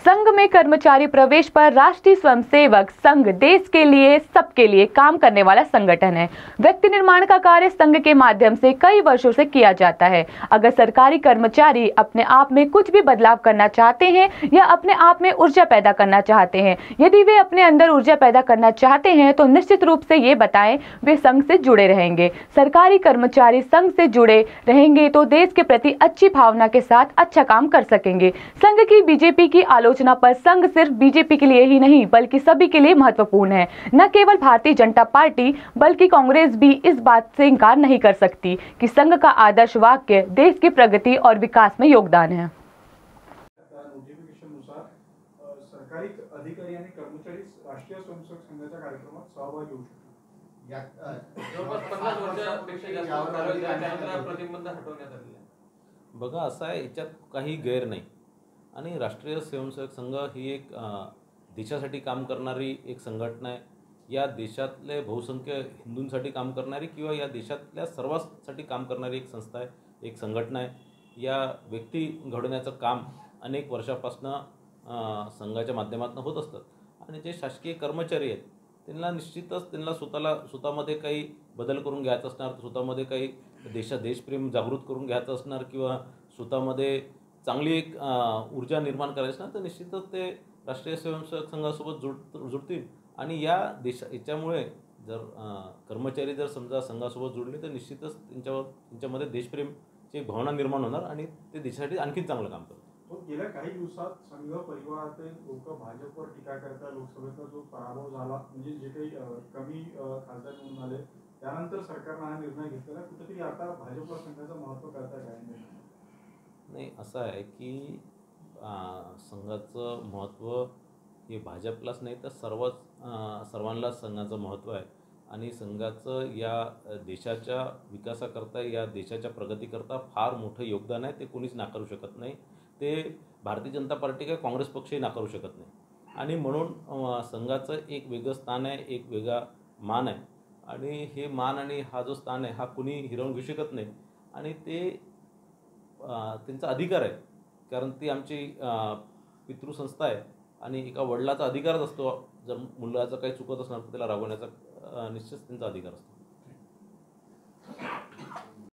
संघ में कर्मचारी प्रवेश पर राष्ट्रीय स्वयंसेवक संघ देश के लिए सबके लिए काम करने वाला संगठन है। व्यक्ति निर्माण का कार्य संघ के माध्यम से कई वर्षों से किया जाता है। अगर सरकारी कर्मचारी अपने आप में कुछ भी बदलाव करना चाहते हैं या अपने आप में ऊर्जा पैदा करना चाहते हैं, यदि वे अपने अंदर ऊर्जा पैदा करना चाहते हैं तो निश्चित रूप से ये बताएं वे संघ से जुड़े रहेंगे। सरकारी कर्मचारी संघ से जुड़े रहेंगे तो देश के प्रति अच्छी भावना के साथ अच्छा काम कर सकेंगे। संघ की बीजेपी की आलोचना पर संघ सिर्फ बीजेपी के लिए ही नहीं बल्कि सभी के लिए महत्वपूर्ण है। न केवल भारतीय जनता पार्टी बल्कि कांग्रेस भी इस बात से इनकार नहीं कर सकती कि संघ का आदर्श वाक्य देश की प्रगति और विकास में योगदान है। सरकारी अधिकारी आणि कर्मचारी राष्ट्रीय स्वयंसेवक संघाच्या कार्यक्रमात सहभागी होऊ शकतात। बघा, असं आहे, याच्यात काही गैर नाही आणि राष्ट्रीय स्वयंसेवक संघ ही एक देशासाठी काम करणारी एक संघटना आहे। या देशातले बहुसंख्य हिंदूंसाठी काम करणारी किंवा या देशातल्या सर्वांसाठी काम करणारी एक संस्था आहे, एक संघटना आहे। या व्यक्ती घडवण्याचं काम अनेक वर्षापासून संघाच्या माध्यमातून होत असतात आणि जे शासकीय कर्मचारी आहेत त्यांना निश्चितच त्यांना स्वतःमध्ये काही बदल करून घ्यायचा असणार, स्वतःमध्ये काही देशप्रेम जागृत करून घ्यायचं असणार किंवा स्वतःमध्ये चांगली एक ऊर्जा निर्माण करायची असणार तर निश्चितच ते राष्ट्रीय स्वयंसेवक संघासोबत जुडतील आणि याच्यामुळे जर कर्मचारी जर समजा संघासोबत जुळले तर निश्चितच त्यांच्यामध्ये देशप्रेमची एक भावना निर्माण होणार आणि ते देशासाठी आणखी चांगलं काम करतील। गेल्या काही दिवसात संघ परिवारातील लोक भाजपवर टीका करतात। लोकसभेचा जो पराभव झाला म्हणजे जे काही कमी खासदार निवडून आले त्यानंतर सरकारने हा निर्णय घेतलेला, कुठेतरी आता भाजपला संघाचं महत्त्व कळत आहे। नाही, असं आहे की संघाचं महत्त्व हे भाजपलाच नाही तर सर्वांनाच संघाचं महत्त्व आहे आणि संघाचं या देशाच्या विकासाकरता या देशाच्या प्रगतीकरता फार मोठं योगदान आहे। ते कोणीच नाकारू शकत नाही। ते भारतीय जनता पार्टी काय काँग्रेस पक्षही नाकारू शकत नाही आणि म्हणून संघाचं एक वेगळं स्थान आहे, एक वेगळा मान आहे आणि हे मान आणि हा जो स्थान आहे हा कोणी हिरावून घेऊ शकत नाही आणि ते त्यांचा अधिकार आहे, कारण ती आमची पितृसंस्था आहे आणि एका वडिलाचा अधिकारच असतो, जर मुलाचं काही चुकत असणार तर त्याला रागवण्याचा निश्चित त्यांचा अधिकार असतो।